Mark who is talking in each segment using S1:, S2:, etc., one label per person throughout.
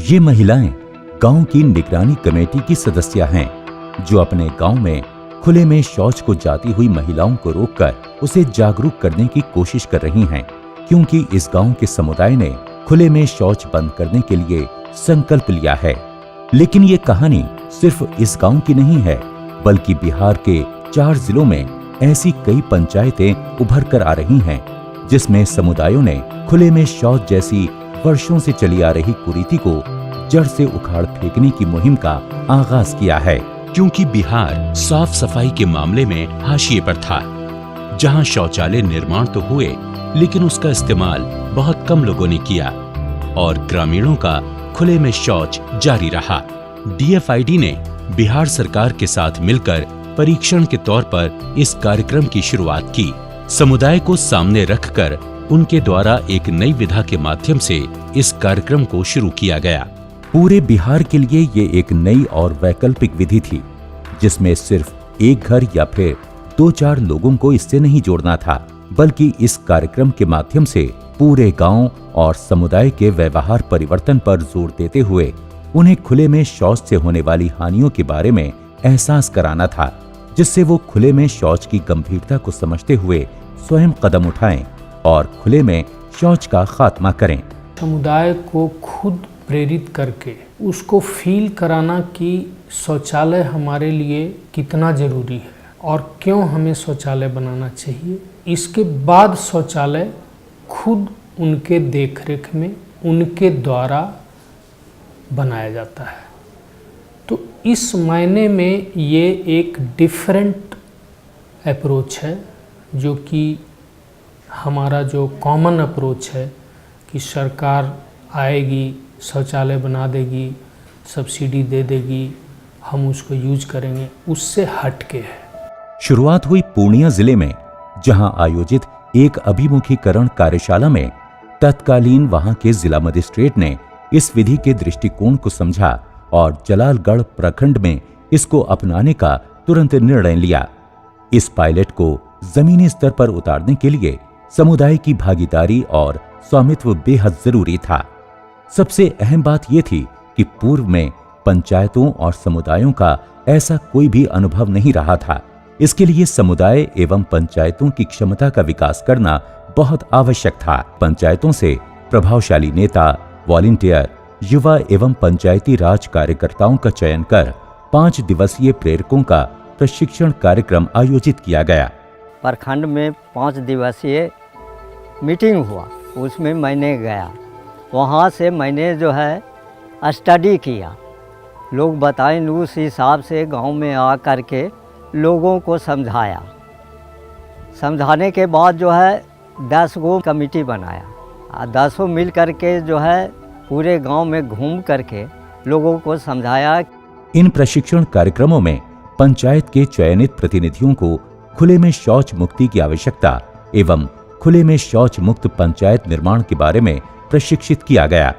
S1: ये महिलाएं गांव की निगरानी कमेटी की सदस्य हैं, जो अपने गांव में खुले में शौच को जाती हुई महिलाओं को रोककर उसे जागरूक करने की कोशिश कर रही हैं, क्योंकि इस गांव के समुदाय ने खुले में शौच बंद करने के लिए संकल्प लिया है। लेकिन ये कहानी सिर्फ इस गांव की नहीं है, बल्कि बिहार के 4 जिलों में ऐसी कई पंचायतें उभर कर आ रही हैं, जिसमें समुदायों ने खुले में शौच जैसी वर्षों से चली आ रही कुरीति को जड़ से उखाड़ फेंकने की मुहिम का आगाज किया है।
S2: क्योंकि बिहार साफ सफाई के मामले में हाशिए पर था, जहां शौचालय निर्माण तो हुए, लेकिन उसका इस्तेमाल बहुत कम लोगों ने किया और ग्रामीणों का खुले में शौच जारी रहा। DFID ने बिहार सरकार के साथ मिलकर परीक्षण के तौर पर इस कार्यक्रम की शुरुआत की। समुदाय को सामने रखकर उनके द्वारा एक नई विधा के माध्यम से इस कार्यक्रम को शुरू किया गया।
S1: पूरे बिहार के लिए ये एक नई और वैकल्पिक विधि थी, जिसमें सिर्फ एक घर या फिर 2-4 लोगों को इससे नहीं जोड़ना था, बल्कि इस कार्यक्रम के माध्यम से पूरे गांव और समुदाय के व्यवहार परिवर्तन पर जोर देते हुए उन्हें खुले में शौच से होने वाली हानियों के बारे में एहसास कराना था, जिससे वो खुले में शौच की गंभीरता को समझते हुए स्वयं कदम उठाएं और खुले में शौच का खात्मा करें।
S3: समुदाय को खुद प्रेरित करके उसको फील कराना कि शौचालय हमारे लिए कितना जरूरी है और क्यों हमें शौचालय बनाना चाहिए। इसके बाद शौचालय खुद उनके देखरेख में उनके द्वारा बनाया जाता है। तो इस मायने में ये एक डिफरेंट अप्रोच है, जो कि हमारा जो कॉमन अप्रोच है कि सरकार आएगी, शौचालय बना देगी, सब्सिडी दे देगी, हम उसको यूज करेंगे, उससे हटके है।
S1: शुरुआत हुई पूर्णिया जिले में, जहां आयोजित एक अभिमुखीकरण कार्यशाला में तत्कालीन वहां के जिला मजिस्ट्रेट ने इस विधि के दृष्टिकोण को समझा और जलालगढ़ प्रखंड में इसको अपनाने का तुरंत निर्णय लिया। इस पायलट को जमीनी स्तर पर उतारने के लिए समुदाय की भागीदारी और स्वामित्व बेहद जरूरी था। सबसे अहम बात यह थी कि पूर्व में पंचायतों और समुदायों का ऐसा कोई भी अनुभव नहीं रहा था। इसके लिए समुदाय एवं पंचायतों की क्षमता का विकास करना बहुत आवश्यक था। पंचायतों से प्रभावशाली नेता, वॉलंटियर, युवा एवं पंचायती राज कार्यकर्ताओं का चयन कर 5 दिवसीय प्रेरकों का प्रशिक्षण कार्यक्रम आयोजित किया गया।
S4: प्रखंड में 5 दिवसीय मीटिंग हुआ, उसमें मैंने गया। वहाँ से मैंने जो है स्टडी किया, लोग बताएं, उस हिसाब से गांव में आ कर के लोगों को समझाया। समझाने के बाद जो है 10 गो कमेटी बनाया, 10 मिल कर के जो है पूरे गांव में घूम करके लोगों को समझाया।
S1: इन प्रशिक्षण कार्यक्रमों में पंचायत के चयनित प्रतिनिधियों को खुले में शौच मुक्ति की आवश्यकता एवं खुले में शौच मुक्त पंचायत निर्माण के बारे में प्रशिक्षित किया गया।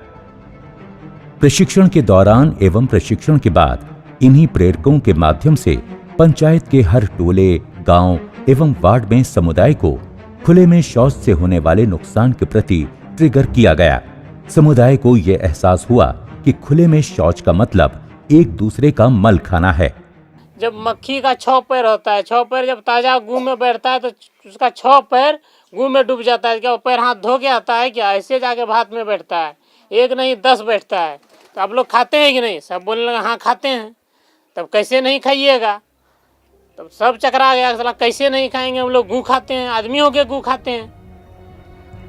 S1: प्रशिक्षण के दौरान एवं प्रशिक्षण के बाद इन्हीं प्रेरकों के माध्यम से पंचायत के हर टोले, गांव एवं वार्ड में समुदाय को खुले में शौच से होने वाले नुकसान के प्रति ट्रिगर किया गया। समुदाय को यह एहसास हुआ कि खुले में शौच का मतलब एक दूसरे का मल खाना है।
S5: जब मक्खी का 6 पैर होता है, 6 पैर जब ताजा गू में बैठता है तो उसका 6 पैर गू में डूब जाता है। क्या वो पैर हाथ धो के आता है क्या? ऐसे जाके भात में बैठता है, 1 नहीं 10 बैठता है। तो आप लोग खाते हैं कि नहीं? सब बोलने लगा हाँ खाते हैं। तब कैसे नहीं खाइएगा? तब सब चकरा गया, साला कैसे नहीं खाएंगे, हम लोग गू खाते हैं, आदमियों के गू खाते हैं।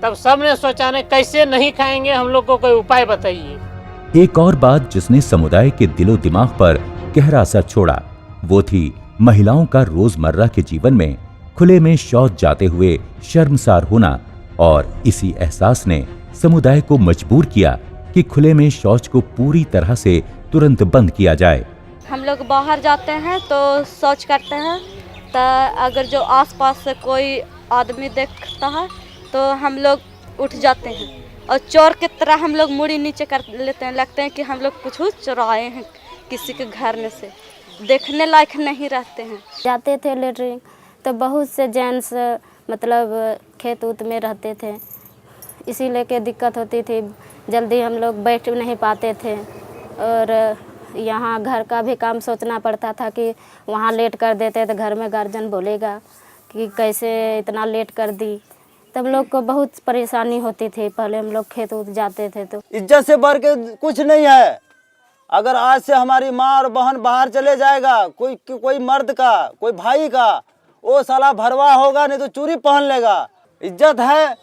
S5: तब सब ने सोचा ने कैसे नहीं खाएंगे, हम लोग को कोई उपाय बताइए।
S1: एक और बात जिसने समुदाय के दिलो दिमाग पर गहरा असर छोड़ा, वो थी महिलाओं का रोजमर्रा के जीवन में खुले में शौच जाते हुए शर्मसार होना। और इसी एहसास ने समुदाय को मजबूर किया कि खुले में शौच को पूरी तरह से तुरंत बंद किया जाए।
S6: हम लोग बाहर जाते हैं तो शौच करते हैं, तो अगर जो आसपास से कोई आदमी देखता है तो हम लोग उठ जाते हैं और चोर की तरह हम लोग मुड़ी नीचे कर लेते हैं, लगते हैं कि हम लोग कुछ चुराए हैं किसी के घर में से, देखने लायक नहीं रहते हैं।
S7: जाते थे लेटरिन तो बहुत से जेंट्स मतलब खेत उत में रहते थे, इसी लेके दिक्कत होती थी। जल्दी हम लोग बैठ नहीं पाते थे और यहाँ घर का भी काम सोचना पड़ता था कि वहाँ लेट कर देते तो घर में गार्जियन बोलेगा कि कैसे इतना लेट कर दी। तब लोग को बहुत परेशानी होती थी। पहले हम लोग खेत उत जाते थे तो
S8: इज्जत से बढ़ के कुछ नहीं है। अगर आज से हमारी माँ और बहन बाहर चले जाएगा, कोई मर्द का, कोई भाई का, वो साला भरवा होगा नहीं तो चूड़ी पहन लेगा। इज्जत है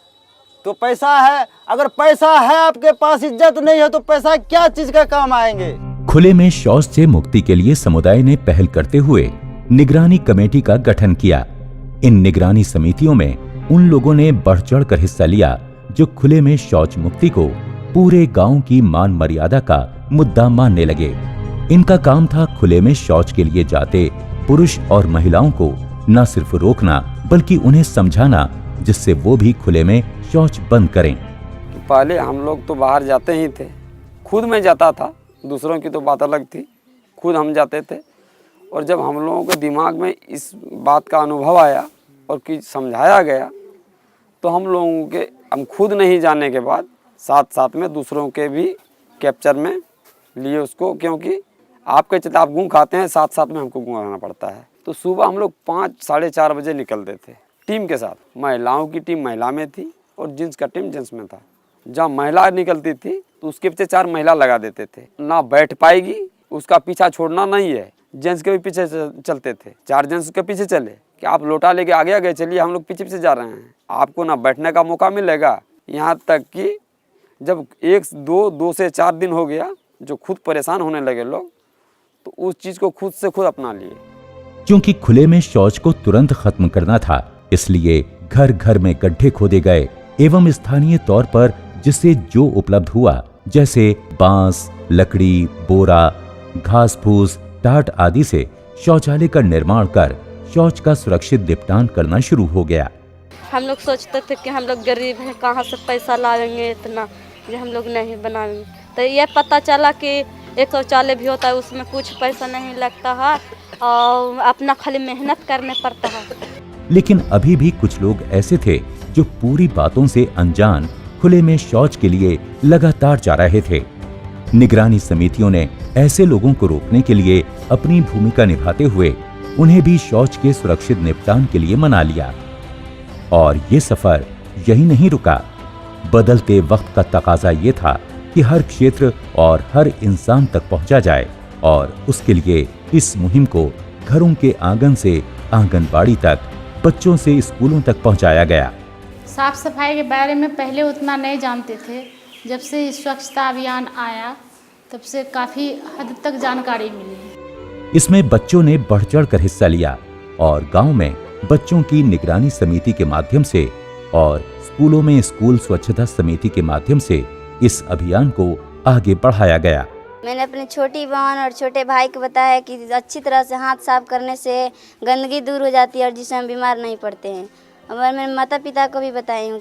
S8: तो पैसा है, अगर पैसा है आपके पास, इज्जत नहीं है तो पैसा क्या चीज का काम आएंगे।
S1: खुले में शौच से मुक्ति के लिए समुदाय ने पहल करते हुए निगरानी कमेटी का गठन किया। इन निगरानी समितियों में उन लोगों ने बढ़ चढ़कर हिस्सा लिया जो खुले में शौच मुक्ति को पूरे गांव की मान मर्यादा का मुद्दा मानने लगे। इनका काम था खुले में शौच के लिए जाते पुरुष और महिलाओं को न सिर्फ रोकना बल्कि उन्हें समझाना, जिससे वो भी खुले में शौच बंद करें।
S9: पहले हम लोग तो बाहर जाते ही थे, खुद में जाता था, दूसरों की तो बात अलग थी, खुद हम जाते थे। और जब हम लोगों के दिमाग में इस बात का अनुभव आया और कि समझाया गया तो हम खुद नहीं जाने के बाद साथ साथ में दूसरों के भी कैप्चर में लिए उसको, क्योंकि आपके चलते आप घूम खाते हैं, साथ साथ में हमको घूमाना पड़ता है। तो सुबह हम लोग 5 साढ़े 4 बजे निकलते थे टीम के साथ। महिलाओं की टीम महिला में थी और जेंट्स का टीम जेंट्स में था। जहाँ महिला निकलती थी तो उसके पीछे 4 महिला लगा देते थे, ना बैठ पाएगी, उसका पीछा छोड़ना नहीं है। जेंट्स के भी पीछे चलते थे, 4 जेंट्स के पीछे चले कि आप लोटा लेके आगे आगे चलिए, हम लोग पीछे पीछे जा रहे हैं, आपको ना बैठने का मौका मिलेगा। यहाँ तक कि जब 2 से 4 दिन हो गया, जो खुद परेशान होने लगे लोग, तो उस चीज़ को खुद से खुद अपना लिए।
S1: क्योंकि खुले में शौच को तुरंत खत्म करना था, इसलिए घर घर में गड्ढे खोदे गए एवं स्थानीय तौर पर जिससे जो उपलब्ध हुआ, जैसे बांस, लकड़ी, बोरा, घास फूस, टाट आदि से शौचालय का निर्माण कर शौच का सुरक्षित निपटान करना शुरू हो गया।
S6: हम लोग सोचते थे कि हम लोग गरीब हैं, कहाँ से पैसा लाएंगे इतना, जो हम लोग नहीं बनाएंगे। तो ये पता चला कि एक शौचालय भी होता है, उसमें कुछ पैसा नहीं लगता है और अपना खाली मेहनत करने पड़ता है।
S1: लेकिन अभी भी कुछ लोग ऐसे थे जो पूरी बातों से अनजान खुले में शौच के लिए लगातार जा रहे थे। निगरानी समितियों ने ऐसे लोगों को रोकने के लिए अपनी भूमिका निभाते हुए उन्हें भी शौच के सुरक्षित निपटान के लिए मना लिया। और ये सफर यही नहीं रुका। बदलते वक्त का तकाजा ये था कि हर क्षेत्र और हर इंसान तक पहुंचा जाए, और उसके लिए इस मुहिम को घरों के आंगन से आंगनबाड़ी तक, बच्चों से स्कूलों तक पहुंचाया गया।
S10: साफ सफाई के बारे में पहले उतना नहीं जानते थे। जब से स्वच्छता अभियान आया तब से काफ़ी हद तक जानकारी मिली।
S1: इसमें बच्चों ने बढ़ चढ़कर हिस्सा लिया और गांव में बच्चों की निगरानी समिति के माध्यम से और स्कूलों में स्कूल स्वच्छता समिति के माध्यम से इस अभियान को आगे बढ़ाया गया।
S11: मैंने अपनी छोटी बहन और छोटे भाई को बताया कि अच्छी तरह से हाथ साफ करने से गंदगी दूर हो जाती है और जिससे हम बीमार नहीं पड़ते हैं। और मेरे माता पिता को भी बताई हूँ।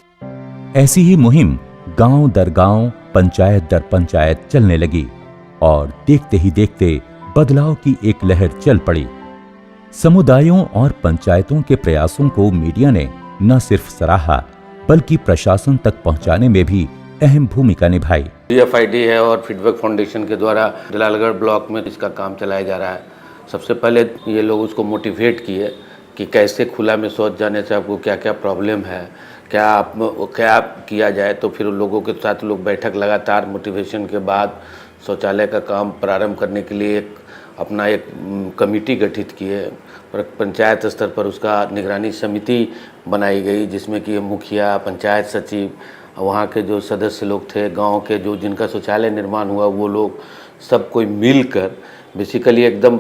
S1: ऐसी ही मुहिम गांव दर गांव, पंचायत दर पंचायत चलने लगी और देखते ही देखते बदलाव की एक लहर चल पड़ी। समुदायों और पंचायतों के प्रयासों को मीडिया ने न सिर्फ सराहा बल्कि प्रशासन तक पहुंचाने में भी अहम भूमिका निभाई।
S12: DFID है और फीडबैक फाउंडेशन के द्वारा जलालगढ़ ब्लॉक में इसका काम चलाया जा रहा है। सबसे पहले ये लोग उसको मोटिवेट किए कि कैसे खुला में शौच जाने से आपको क्या क्या प्रॉब्लम है, क्या किया जाए। तो फिर उन लोगों के साथ लोग बैठक लगातार मोटिवेशन के बाद शौचालय का काम प्रारंभ करने के लिए अपना एक कमेटी गठित किए। पंचायत स्तर पर उसका निगरानी समिति बनाई गई, जिसमें कि मुखिया, पंचायत सचिव, वहाँ के जो सदस्य लोग थे, गांव के जो जिनका शौचालय निर्माण हुआ, वो लोग सब कोई मिलकर बेसिकली एकदम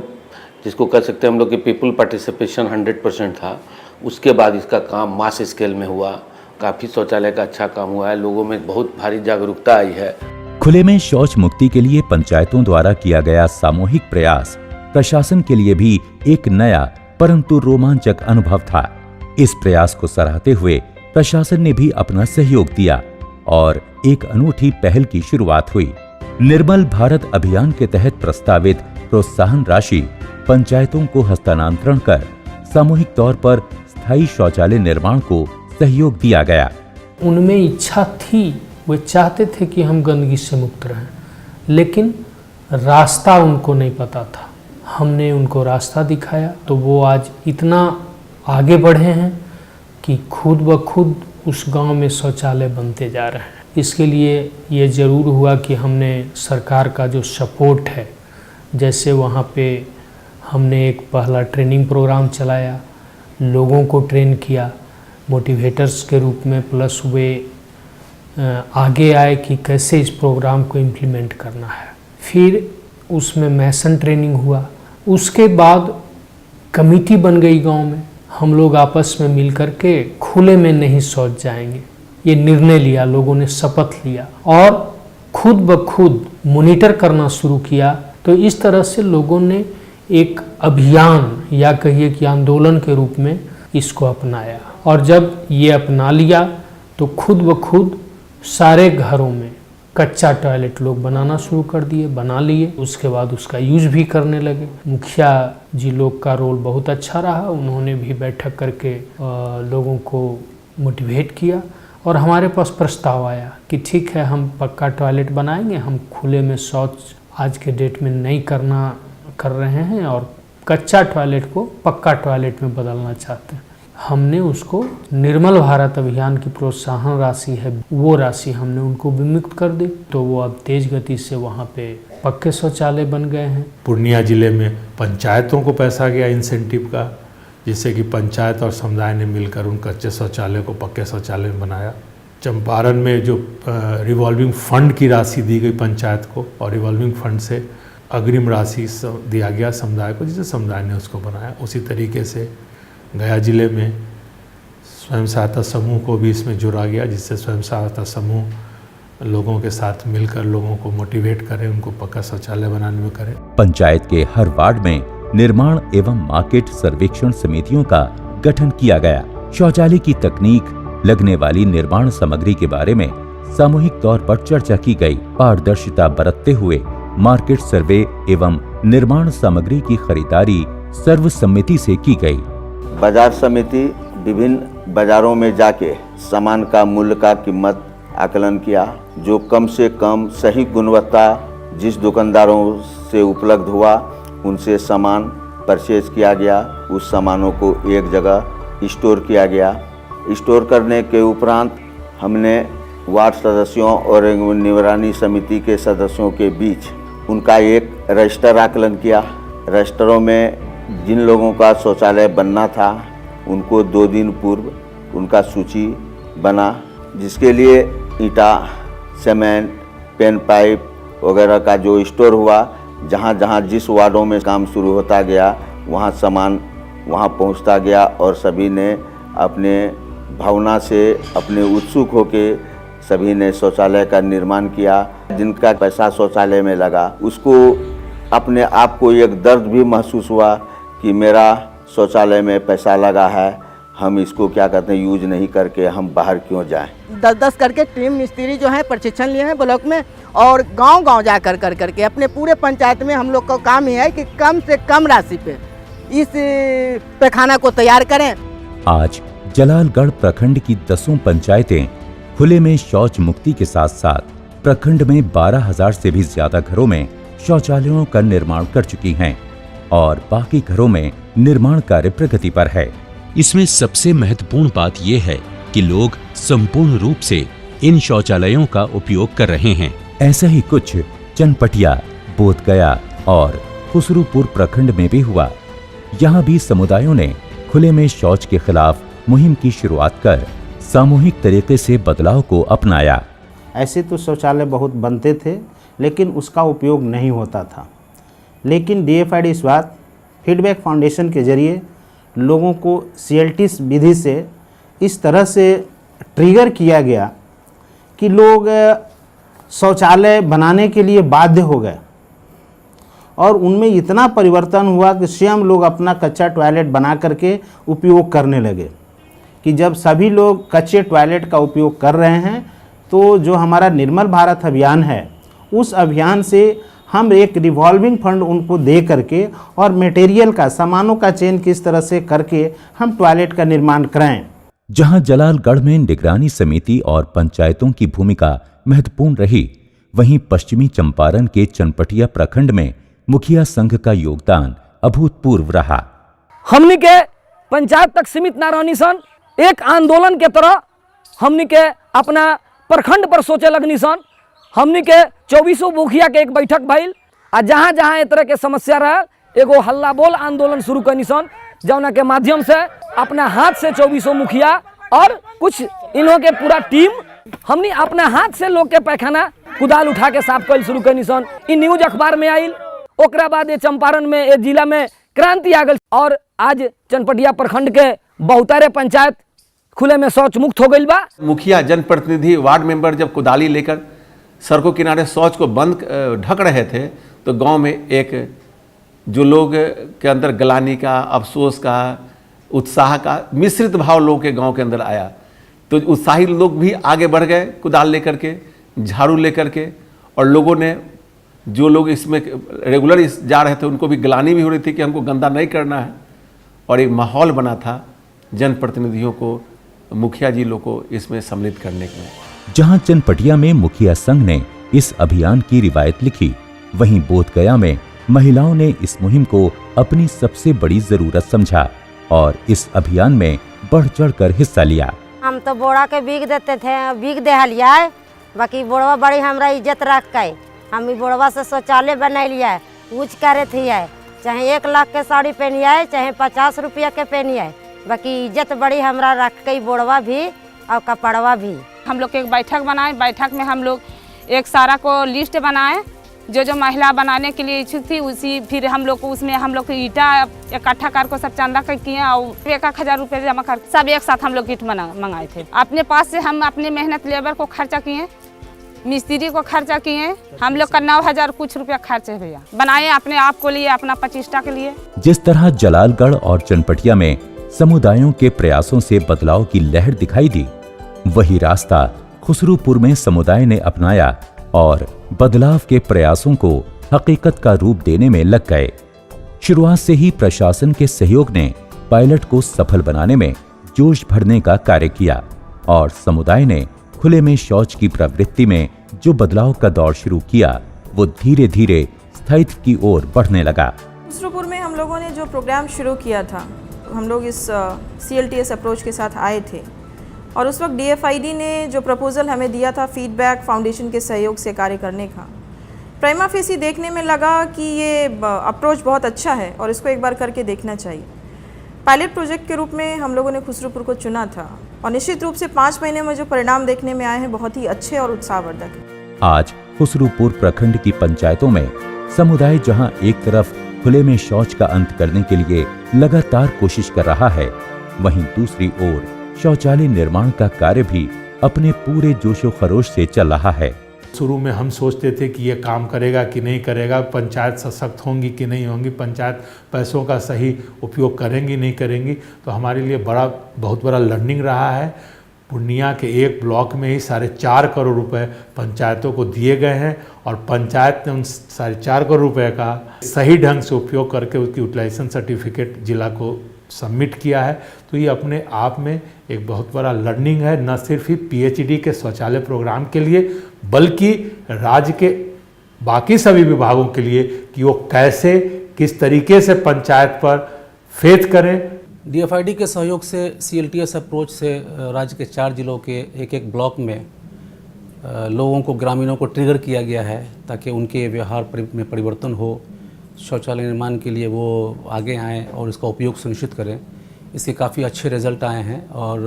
S12: जिसको कह सकते हैं हम लोग की पीपल पार्टिसिपेशन 100% था। उसके बाद इसका काम मास स्केल में हुआ। काफ़ी शौचालय का अच्छा काम हुआ है, लोगों में बहुत भारी जागरूकता आई है।
S1: खुले में शौच मुक्ति के लिए पंचायतों द्वारा किया गया सामूहिक प्रयास प्रशासन के लिए भी एक नया परंतु रोमांचक अनुभव था। इस प्रयास को सराहते हुए प्रशासन ने भी अपना सहयोग दिया और एक अनूठी पहल की शुरुआत हुई। निर्मल भारत अभियान के तहत प्रस्तावित प्रोत्साहन राशि पंचायतों को हस्तांतरण कर सामूहिक तौर पर स्थायी शौचालय निर्माण को सहयोग दिया गया।
S3: उनमें इच्छा थी वे चाहते थे कि हम गंदगी से मुक्त रहें, लेकिन रास्ता उनको नहीं पता था। हमने उनको रास्ता दिखाया तो वो आज इतना आगे बढ़े हैं कि खुद ब खुद उस गांव में शौचालय बनते जा रहे हैं। इसके लिए ये ज़रूर हुआ कि हमने सरकार का जो सपोर्ट है, जैसे वहाँ पे हमने एक पहला ट्रेनिंग प्रोग्राम चलाया, लोगों को ट्रेन किया मोटिवेटर्स के रूप में, प्लस वे आगे आए कि कैसे इस प्रोग्राम को इम्प्लीमेंट करना है। फिर उसमें मैसन ट्रेनिंग हुआ। उसके बाद कमेटी बन गई गांव में। हम लोग आपस में मिल कर के खुले में नहीं शौच जाएंगे, ये निर्णय लिया, लोगों ने शपथ लिया और खुद ब खुद मॉनिटर करना शुरू किया। तो इस तरह से लोगों ने एक अभियान या कहिए कि आंदोलन के रूप में इसको अपनाया, और जब ये अपना लिया तो खुद ब खुद सारे घरों में कच्चा टॉयलेट लोग बनाना शुरू कर दिए, बना लिए। उसके बाद उसका यूज भी करने लगे। मुखिया जी लोग का रोल बहुत अच्छा रहा, उन्होंने भी बैठक करके लोगों को मोटिवेट किया और हमारे पास प्रस्ताव आया कि ठीक है, हम पक्का टॉयलेट बनाएंगे, हम खुले में शौच आज के डेट में नहीं कर रहे हैं और कच्चा टॉयलेट को पक्का टॉयलेट में बदलना चाहते हैं। हमने उसको निर्मल भारत अभियान की प्रोत्साहन राशि है, वो राशि हमने उनको विमुक्त कर दी, तो वो अब तेज गति से वहाँ पे पक्के शौचालय बन गए हैं।
S13: पूर्णिया जिले में पंचायतों को पैसा गया इंसेंटिव का, जिससे कि पंचायत और समुदाय ने मिलकर उन कच्चे शौचालय को पक्के शौचालय में बनाया। चंपारण में जो रिवॉल्विंग फंड की राशि दी गई पंचायत को, और रिवॉल्विंग फंड से अग्रिम राशि दिया गया समुदाय को, जिससे समुदाय ने उसको बनाया। उसी तरीके से गया जिले में स्वयं सहायता समूह को भी इसमें जोड़ा गया, जिससे स्वयं सहायता समूह लोगों के साथ मिलकर लोगों को मोटिवेट करें, उनको पक्का शौचालय बनाने में करें।
S1: पंचायत के हर वार्ड में निर्माण एवं मार्केट सर्वेक्षण समितियों का गठन किया गया। शौचालय की तकनीक, लगने वाली निर्माण सामग्री के बारे में सामूहिक तौर पर चर्चा की गई। पारदर्शिता बरतते हुए मार्केट सर्वे एवं निर्माण सामग्री की खरीदारी सर्वसम्मति से की गई।
S8: बाजार समिति विभिन्न बाजारों में जाके सामान का मूल्य का कीमत आकलन किया, जो कम से कम सही गुणवत्ता जिस दुकानदारों से उपलब्ध हुआ उनसे सामान परचेज किया गया। उस सामानों को एक जगह स्टोर किया गया। स्टोर करने के उपरांत हमने वार्ड सदस्यों और निगरानी समिति के सदस्यों के बीच उनका एक रजिस्टर आकलन किया। रजिस्टरों में जिन लोगों का शौचालय बनना था उनको 2 दिन पूर्व उनका सूची बना, जिसके लिए ईंटा, सीमेंट, पेन पाइप वगैरह का जो स्टोर हुआ, जहाँ जहाँ जिस वार्डों में काम शुरू होता गया वहाँ सामान वहाँ पहुँचता गया और सभी ने अपने भावना से, अपने उत्सुक होके सभी ने शौचालय का निर्माण किया। जिनका पैसा शौचालय में लगा उसको अपने आप को एक दर्द भी महसूस हुआ कि मेरा शौचालय में पैसा लगा है, हम इसको क्या कहते हैं यूज नहीं करके हम बाहर क्यों जाएं।
S14: 10-10 करके टीम मिस्त्री जो है प्रशिक्षण लिए हैं ब्लॉक में, और गांव-गांव जा करके अपने पूरे पंचायत में हम लोग का काम ही है कि कम से कम राशि पे इस पैखाना को तैयार करें।
S1: आज जलालगढ़ प्रखंड की 10 पंचायतें खुले में शौच मुक्ति के साथ साथ प्रखंड में 12,000 से भी ज्यादा घरों में शौचालयों का निर्माण कर चुकी हैं और बाकी घरों में निर्माण कार्य प्रगति पर है।
S2: इसमें सबसे महत्वपूर्ण बात यह है कि लोग संपूर्ण रूप से इन शौचालयों का उपयोग कर रहे हैं।
S1: ऐसा ही कुछ चनपटिया, बोधगया और खुसरूपुर प्रखंड में भी हुआ। यहाँ भी समुदायों ने खुले में शौच के खिलाफ मुहिम की शुरुआत कर सामूहिक तरीके से बदलाव को अपनाया।
S15: ऐसे तो शौचालय बहुत बनते थे लेकिन उसका उपयोग नहीं होता था, लेकिन DFID स्वाद फीडबैक फाउंडेशन के जरिए लोगों को CLT विधि से इस तरह से ट्रिगर किया गया कि लोग शौचालय बनाने के लिए बाध्य हो गए और उनमें इतना परिवर्तन हुआ कि स्वयं लोग अपना कच्चा टॉयलेट बना करके उपयोग करने लगे। कि जब सभी लोग कच्चे टॉयलेट का उपयोग कर रहे हैं तो जो हमारा निर्मल भारत अभियान है उस अभियान से हम एक रिवॉल्विंग फंड उनको दे करके और मटेरियल का, सामानों का चयन किस तरह से करके हम टॉयलेट का निर्माण कराएं।
S1: जहां जलालगढ़ में निगरानी समिति और पंचायतों की भूमिका महत्वपूर्ण रही, वहीं पश्चिमी चंपारण के चनपटिया प्रखंड में मुखिया संघ का योगदान अभूतपूर्व रहा।
S16: हमनी के पंचायत तक सीमित ना रहनी सन, एक आंदोलन के तरह हमनी के अपना प्रखंड पर सोचे लगनी सन। हमनी के 24 मुखिया के एक बैठक भइल आ जहाँ जहाँ इस तरह के समस्या रहा एगो हल्ला बोल आंदोलन शुरू करनी सन, जौना के माध्यम से अपना हाथ से 24 मुखिया और कुछ इन्हों के पूरा टीम हमनी अपना हाथ से लोग के पैखाना कुदाल उठा के साफ कर शुरू करनी सन। इ न्यूज अखबार में आइल, ओकरा बाद ये चंपारण में ये जिला में क्रांति आ गई और आज चनपटिया प्रखंड के बहुतारे पंचायत खुले में शौच मुक्त हो गई बा।
S17: मुखिया, जनप्रतिनिधि, वार्ड मेंबर जब कुदाली लेकर सड़कों किनारे शौच को बंद ढक रहे थे तो गांव में एक जो लोग के अंदर गलानी का, अफसोस का, उत्साह का मिश्रित भाव लोगों के गांव के अंदर आया। तो उत्साही लोग भी आगे बढ़ गए कुदाल लेकर के, झाड़ू लेकर के, और लोगों ने जो लोग इसमें रेगुलर जा रहे थे उनको भी गलानी भी हो रही थी कि हमको गंदा नहीं करना है, और एक माहौल बना था जनप्रतिनिधियों को, मुखिया जी लोग को इसमें सम्मिलित करने के लिए।
S1: जहां चनपटिया में मुखिया संघ ने इस अभियान की रिवायत लिखी, वहीं बोधगया में महिलाओं ने इस मुहिम को अपनी सबसे बड़ी जरूरत समझा और इस अभियान में बढ़ चढ़कर हिस्सा लिया।
S18: हम तो बोड़ा के बीग देते थे, बीग दे हलिया, बाकी बोड़वा बड़ी हमरा इज्जत रख के हम बोड़वा से शौचालय बना लिया, ऊँच करे थे, चाहे 1 लाख के साड़ी पहनिए चाहे 50 रुपया के पहनिए, बाकी इज्जत बड़ी हमरा रख के बोड़वा भी और कपड़वा भी।
S19: हम लोग एक बैठक बनाए, बैठक में हम लोग एक सारा को लिस्ट बनाए, जो जो महिला बनाने के लिए इच्छुक थी उसी, फिर हम लोग को उसमें हम लोग ईटा इकट्ठा कर को सब चंदा कर किए और 1,000 रुपये जमा कर सब एक साथ हम लोग ईट मंगाए थे। अपने पास से हम अपने मेहनत लेबर को खर्चा किए, मिस्त्री को खर्चा किए, हम लोग का 9,000 कुछ रुपया खर्च है भैया, बनाए अपने आप को लिए, अपना प्रतिष्ठा के लिए।
S1: जिस तरह जलालगढ़ और चनपटिया में समुदायों के प्रयासों से बदलाव की लहर दिखाई दी, वही रास्ता खुसरूपुर में समुदाय ने अपनाया और बदलाव के प्रयासों को हकीकत का रूप देने में लग गए। शुरुआत से ही प्रशासन के सहयोग ने पायलट को सफल बनाने में जोश भरने का कार्य किया और समुदाय ने खुले में शौच की प्रवृत्ति में जो बदलाव का दौर शुरू किया वो धीरे धीरे स्थायित्व की ओर बढ़ने लगा।
S20: खुसरूपुर में हम लोगों ने जो प्रोग्राम शुरू किया था, हम लोग इस CLTS अप्रोच के साथ आए थे और उस वक्त DFID ने जो प्रपोज़ल हमें दिया था फीडबैक फाउंडेशन के सहयोग से कार्य करने का, प्राइमा फेसी देखने में लगा कि ये अप्रोच बहुत अच्छा है और इसको एक बार करके देखना चाहिए। पायलट प्रोजेक्ट के रूप में हम लोगों ने खुसरूपुर को चुना था और निश्चित रूप से 5 महीने में जो परिणाम देखने में आए हैं बहुत ही अच्छे और उत्साहवर्धक है।
S1: आज खुसरूपुर प्रखंड की पंचायतों में समुदाय जहां एक तरफ खुले में शौच का अंत करने के लिए लगातार कोशिश कर रहा है, वहीं दूसरी ओर शौचालय निर्माण का कार्य भी अपने पूरे जोशो खरोश से चल रहा है।
S13: शुरू में हम सोचते थे कि ये काम करेगा कि नहीं करेगा, पंचायत सशक्त होंगी कि नहीं होंगी, पंचायत पैसों का सही उपयोग करेंगी नहीं करेंगी, तो हमारे लिए बहुत बड़ा लर्निंग रहा है। पूर्णिया के एक ब्लॉक में ही 4.5 करोड़ रुपए पंचायतों को दिए गए हैं और पंचायत ने उन 4.5 करोड़ रुपए का सही ढंग से उपयोग करके उसकी यूटिलाइजेशन सर्टिफिकेट जिला को सबमिट किया है। तो ये अपने आप में एक बहुत बड़ा लर्निंग है, न सिर्फ ही PhD के शौचालय प्रोग्राम के लिए बल्कि राज्य के बाकी सभी विभागों के लिए कि वो कैसे किस तरीके से पंचायत पर फेथ करें।
S21: DFID के सहयोग से CLTS अप्रोच से राज्य के 4 जिलों के एक ब्लॉक में लोगों को, ग्रामीणों को ट्रिगर किया गया है ताकि उनके व्यवहार में परिवर्तन हो, शौचालय निर्माण के लिए वो आगे आएँ और इसका उपयोग सुनिश्चित करें। इसके काफ़ी अच्छे रिजल्ट आए हैं और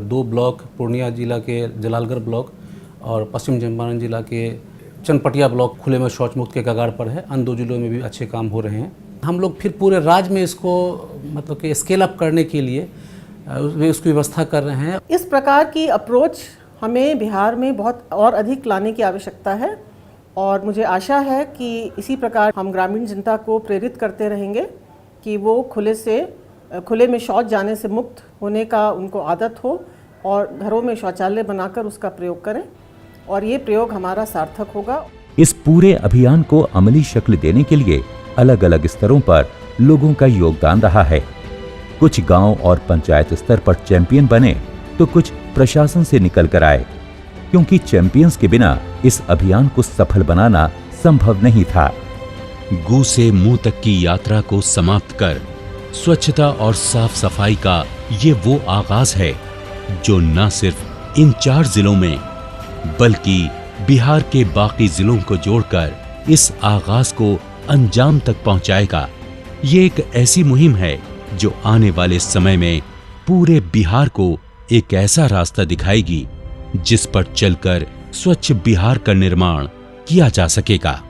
S21: 2 ब्लॉक पूर्णिया जिला के जलालगढ़ ब्लॉक और पश्चिम चंपारण जिला के चनपटिया ब्लॉक खुले में शौच मुक्त के कगार पर है। अन्य 2 जिलों में भी अच्छे काम हो रहे हैं। हम लोग फिर पूरे राज्य में इसको मतलब कि स्केल अप करने के लिए उसकी व्यवस्था कर रहे हैं।
S20: इस प्रकार की अप्रोच हमें बिहार में बहुत और अधिक लाने की आवश्यकता है और मुझे आशा है कि इसी प्रकार हम ग्रामीण जनता को प्रेरित करते रहेंगे कि वो खुले में शौच जाने से मुक्त होने का उनको आदत हो और घरों में शौचालय बनाकर उसका प्रयोग करें और ये प्रयोग हमारा सार्थक होगा।
S1: इस पूरे अभियान को अमली शक्ल देने के लिए अलग अलग स्तरों पर लोगों का योगदान रहा है। कुछ गांव और पंचायत स्तर पर चैंपियन बने तो कुछ प्रशासन से निकल कर आए, क्योंकि चैंपियंस के बिना इस अभियान को सफल बनाना संभव नहीं था।
S2: गू से मुंह तक की यात्रा को समाप्त कर स्वच्छता और साफ सफाई का ये वो आगाज है जो न सिर्फ इन 4 जिलों में बल्कि बिहार के बाकी जिलों को जोड़कर इस आगाज को अंजाम तक पहुंचाएगा। ये एक ऐसी मुहिम है जो आने वाले समय में पूरे बिहार को एक ऐसा रास्ता दिखाएगी जिस पर चलकर स्वच्छ बिहार का निर्माण किया जा सकेगा।